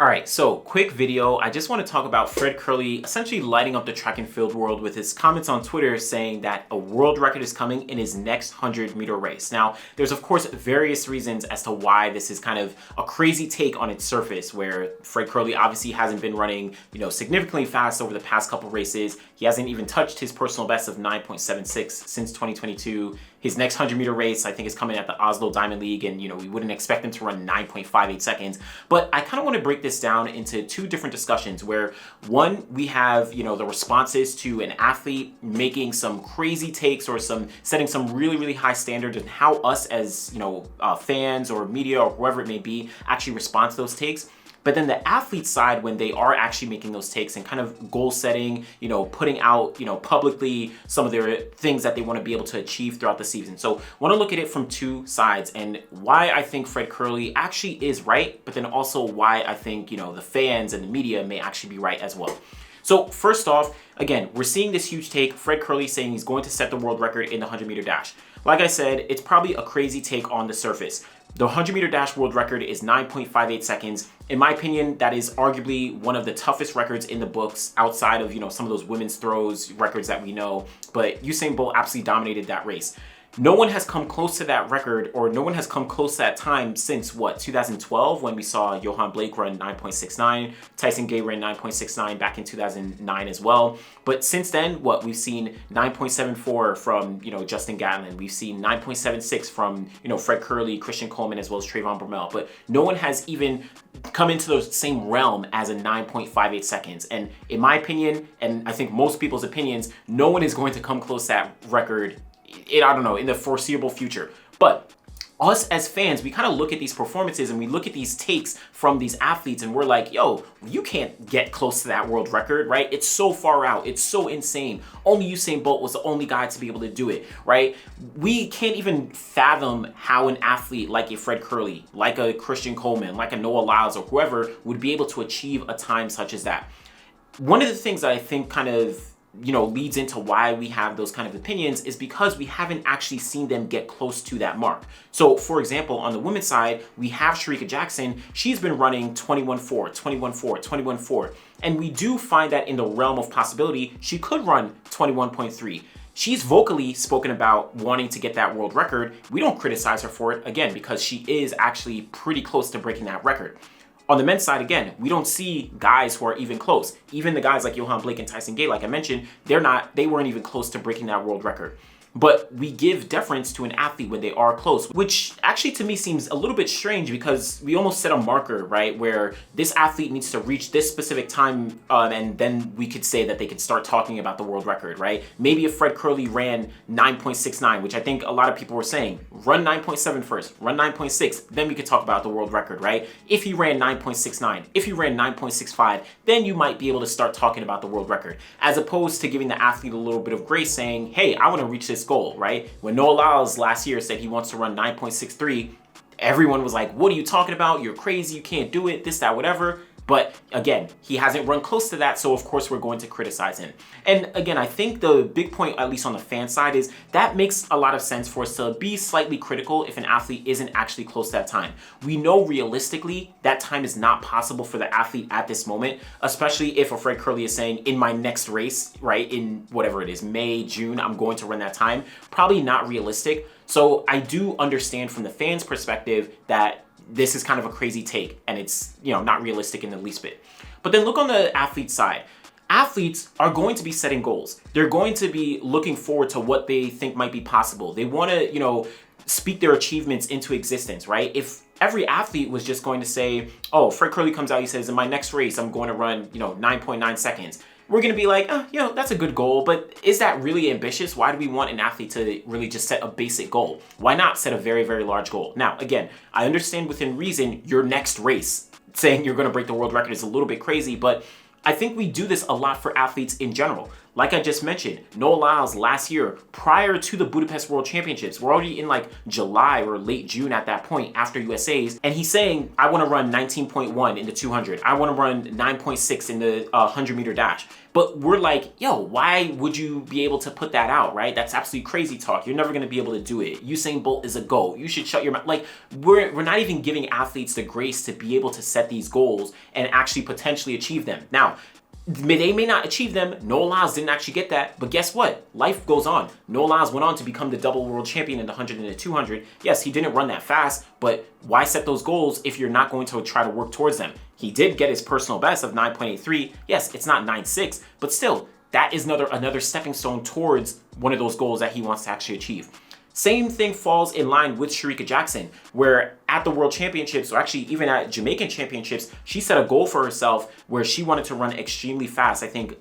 All right, so quick video. I just want to talk about Fred Kerley essentially lighting up the track and field world with his comments on Twitter saying that a world record is coming in his next 100-meter race. Now, there's of course various reasons as to why this is kind of a crazy take on its surface, where Fred Kerley obviously hasn't been running, significantly fast over the past couple races. He hasn't even touched his personal best of 9.76 since 2022. His next 100-meter race, I think, is coming at the Oslo Diamond League, and we wouldn't expect him to run 9.58 seconds. But I kind of want to break this down into two different discussions where, one, we have, the responses to an athlete making some crazy takes or setting some really, really high standards, and how us as, fans or media or whoever it may be actually respond to those takes. But then the athlete side, when they are actually making those takes and kind of goal setting, putting out, publicly some of their things that they want to be able to achieve throughout the season. So I want to look at it from two sides, and why I think Fred Kerley actually is right, but then also why I think, the fans and the media may actually be right as well. So first off, again, we're seeing this huge take, Fred Kerley saying he's going to set the world record in the 100-meter dash. Like I said, it's probably a crazy take on the surface. The 100-meter dash world record is 9.58 seconds. In my opinion, that is arguably one of the toughest records in the books outside of, some of those women's throws records that we know. But Usain Bolt absolutely dominated that race. No one has come close to that record, or no one has come close to that time since, 2012, when we saw Johan Blake run 9.69, Tyson Gay ran 9.69 back in 2009 as well. But since then, we've seen 9.74 from, Justin Gatlin. We've seen 9.76 from, Fred Kerley, Christian Coleman, as well as Trayvon Bromell. But no one has even come into the same realm as a 9.58 seconds. And in my opinion, and I think most people's opinions, no one is going to come close to that record in the foreseeable future. But us as fans, we kind of look at these performances and we look at these takes from these athletes and we're like, yo, you can't get close to that world record, right? It's so far out. It's so insane. Only Usain Bolt was the only guy to be able to do it, right? We can't even fathom how an athlete like a Fred Kerley, like a Christian Coleman, like a Noah Lyles or whoever would be able to achieve a time such as that. One of the things that I think kind of leads into why we have those kind of opinions is because we haven't actually seen them get close to that mark. So for example, on the women's side, we have Shericka Jackson. She's been running 21.4, 21.4, 21.4. And we do find that in the realm of possibility, she could run 21.3. She's vocally spoken about wanting to get that world record. We don't criticize her for it, again, because she is actually pretty close to breaking that record. On the men's side, again, we don't see guys who are even close. Even the guys like Johan Blake and Tyson Gay, like I mentioned, they weren't even close to breaking that world record. But we give deference to an athlete when they are close, which actually to me seems a little bit strange because we almost set a marker, right, where this athlete needs to reach this specific time and then we could say that they could start talking about the world record, right? Maybe if Fred Kerley ran 9.69, which I think a lot of people were saying, run 9.7 first, run 9.6, then we could talk about the world record, right? If he ran 9.69, if he ran 9.65, then you might be able to start talking about the world record, as opposed to giving the athlete a little bit of grace saying, hey, I want to reach this goal, right? When Noah Lyles last year said he wants to run 9.63, everyone was like, what are you talking about? You're crazy, you can't do it, this, that, whatever. But again, he hasn't run close to that, so of course we're going to criticize him. And again, I think the big point, at least on the fan side, is that makes a lot of sense for us to be slightly critical if an athlete isn't actually close to that time. We know realistically that time is not possible for the athlete at this moment, especially if a Fred Kerley is saying, in my next race, right, in whatever it is, May, June, I'm going to run that time. Probably not realistic. So I do understand from the fans' perspective that this is kind of a crazy take and it's, not realistic in the least bit. But then look on the athlete side. Athletes are going to be setting goals. They're going to be looking forward to what they think might be possible. They want to, speak their achievements into existence, right? If every athlete was just going to say, oh, Fred Kerley comes out, he says, in my next race, I'm going to run, 9.9 seconds. We're going to be like, that's a good goal, but is that really ambitious? Why do we want an athlete to really just set a basic goal? Why not set a very, very large goal? Now, again, I understand within reason your next race, saying you're going to break the world record is a little bit crazy, but I think we do this a lot for athletes in general. Like I just mentioned, Noah Lyles last year, prior to the Budapest World Championships, we're already in like July or late June at that point after USA's, and he's saying, I want to run 19.1 in the 200. I want to run 9.6 in the 100-meter dash. But we're like, yo, why would you be able to put that out, right? That's absolutely crazy talk. You're never going to be able to do it. Usain Bolt is a GOAT. You should shut your mouth. Like, we're not even giving athletes the grace to be able to set these goals and actually potentially achieve them. Now, they may not achieve them. Noah Lyles didn't actually get that. But guess what? Life goes on. Noah Lyles went on to become the double world champion in the 100 and the 200. Yes, he didn't run that fast, but why set those goals if you're not going to try to work towards them? He did get his personal best of 9.83. Yes, it's not 9.6, but still, that is another stepping stone towards one of those goals that he wants to actually achieve. Same thing falls in line with Shericka Jackson, where at the World Championships, or actually even at Jamaican Championships, she set a goal for herself where she wanted to run extremely fast. I think in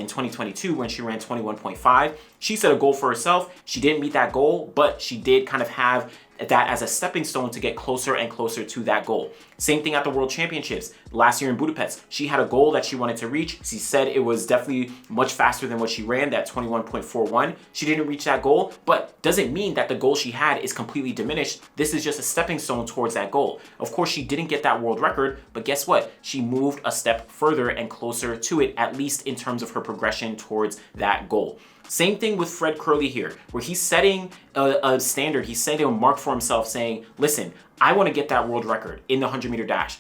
2022 when she ran 21.5, she set a goal for herself. She didn't meet that goal, but she did kind of have that as a stepping stone to get closer and closer to that goal. Same thing at the World Championships last year in Budapest. She had a goal that she wanted to reach. She said it was definitely much faster than what she ran, that 21.41. She didn't reach that goal, but doesn't mean that the goal she had is completely diminished. This is just a stepping stone towards that goal. Of course, she didn't get that world record, but guess what? She moved a step further and closer to it, at least in terms of her progression towards that goal. Same thing with Fred Kerley here, where he's setting a standard. He's setting a mark for himself saying, listen, I want to get that world record in the 100-meter dash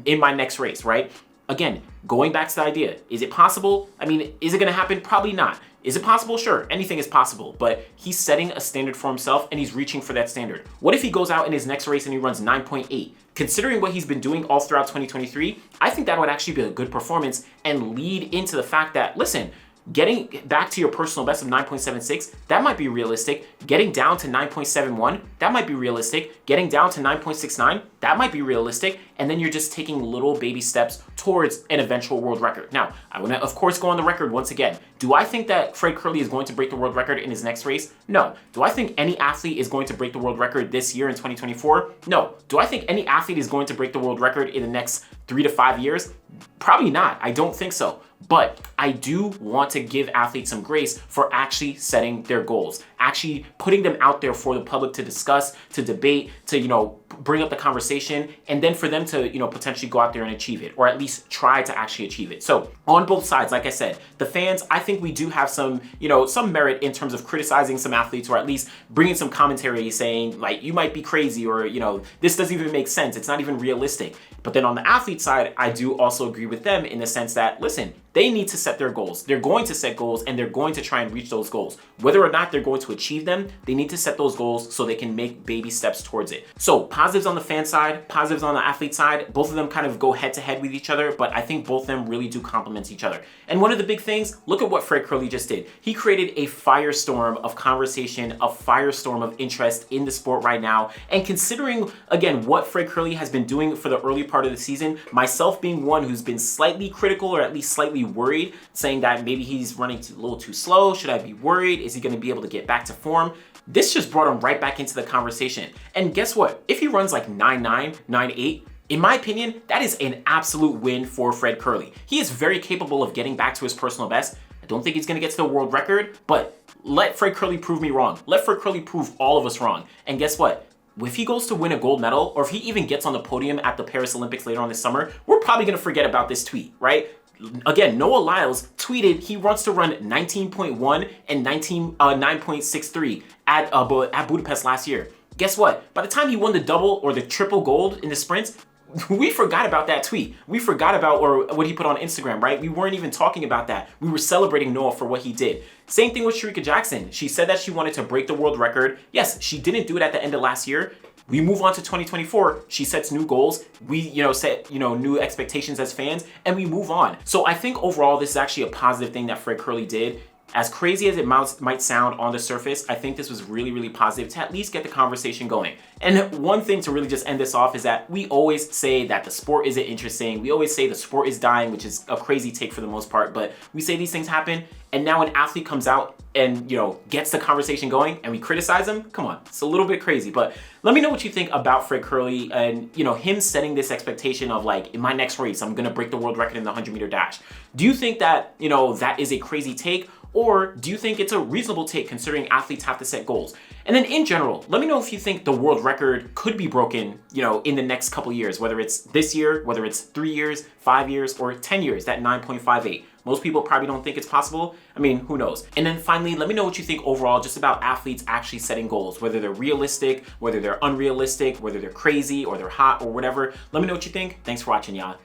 in my next race, right? Again, going back to the idea, is it possible? I mean, is it going to happen? Probably not. Is it possible? Sure, anything is possible, but he's setting a standard for himself and he's reaching for that standard. What if he goes out in his next race and he runs 9.8? Considering what he's been doing all throughout 2023, I think that would actually be a good performance and lead into the fact that, listen, getting back to your personal best of 9.76, that might be realistic. Getting down to 9.71, that might be realistic. Getting down to 9.69, that might be realistic. And then you're just taking little baby steps towards an eventual world record. Now, I want to, of course, go on the record once again. Do I think that Fred Kerley is going to break the world record in his next race? No. Do I think any athlete is going to break the world record this year in 2024? No. Do I think any athlete is going to break the world record in the next 3 to 5 years? Probably not. I don't think so. But I do want to give athletes some grace for actually setting their goals, actually putting them out there for the public to discuss, to debate, to, bring up the conversation, and then for them to, potentially go out there and achieve it, or at least try to actually achieve it. So on both sides, like I said, the fans, I think we do have some, some merit in terms of criticizing some athletes, or at least bringing some commentary saying like, you might be crazy, or, this doesn't even make sense. It's not even realistic. But then on the athlete side, I do also agree with them in the sense that, listen, they need to set their goals. They're going to set goals and they're going to try and reach those goals. Whether or not they're going to achieve them, they need to set those goals so they can make baby steps towards it. So positives on the fan side, positives on the athlete side, both of them kind of go head to head with each other, but I think both of them really do complement each other. And one of the big things, look at what Fred Kerley just did. He created a firestorm of conversation, a firestorm of interest in the sport right now. And considering, again, what Fred Kerley has been doing for the early part of the season, myself being one who's been slightly critical or at least slightly worried, saying that maybe he's running a little too slow. Should I be worried? Is he going to be able to get back to form? This just brought him right back into the conversation. And guess what? If he runs like 9.9, 9.8, in my opinion, that is an absolute win for Fred Kerley. He is very capable of getting back to his personal best. I don't think he's going to get to the world record, but let Fred Kerley prove me wrong. Let Fred Kerley prove all of us wrong. And guess what? If he goes to win a gold medal, or if he even gets on the podium at the Paris Olympics later on this summer, we're probably going to forget about this tweet, right? Again, Noah Lyles tweeted he wants to run 19.1 and 9.63 at Budapest last year. Guess what? By the time he won the double or the triple gold in the sprints, we forgot about that tweet. We forgot about or what he put on Instagram, right? We weren't even talking about that. We were celebrating Noah for what he did. Same thing with Shericka Jackson. She said that she wanted to break the world record. Yes, she didn't do it at the end of last year. We move on to 2024. She sets new goals. We, set, new expectations as fans, and we move on. So I think overall, this is actually a positive thing that Fred Kerley did. As crazy as it might sound on the surface, I think this was really, really positive to at least get the conversation going. And one thing to really just end this off is that we always say that the sport isn't interesting. We always say the sport is dying, which is a crazy take for the most part, but we say these things happen, and now an athlete comes out and, gets the conversation going and we criticize him. Come on, it's a little bit crazy, but let me know what you think about Fred Kerley and, him setting this expectation of like, in my next race, I'm going to break the world record in the 100-meter dash. Do you think that, that is a crazy take? Or do you think it's a reasonable take considering athletes have to set goals? And then in general, let me know if you think the world record could be broken, in the next couple years, whether it's this year, whether it's 3 years, 5 years, or 10 years, that 9.58. Most people probably don't think it's possible. I mean, who knows? And then finally, let me know what you think overall just about athletes actually setting goals, whether they're realistic, whether they're unrealistic, whether they're crazy or they're hot or whatever. Let me know what you think. Thanks for watching, y'all.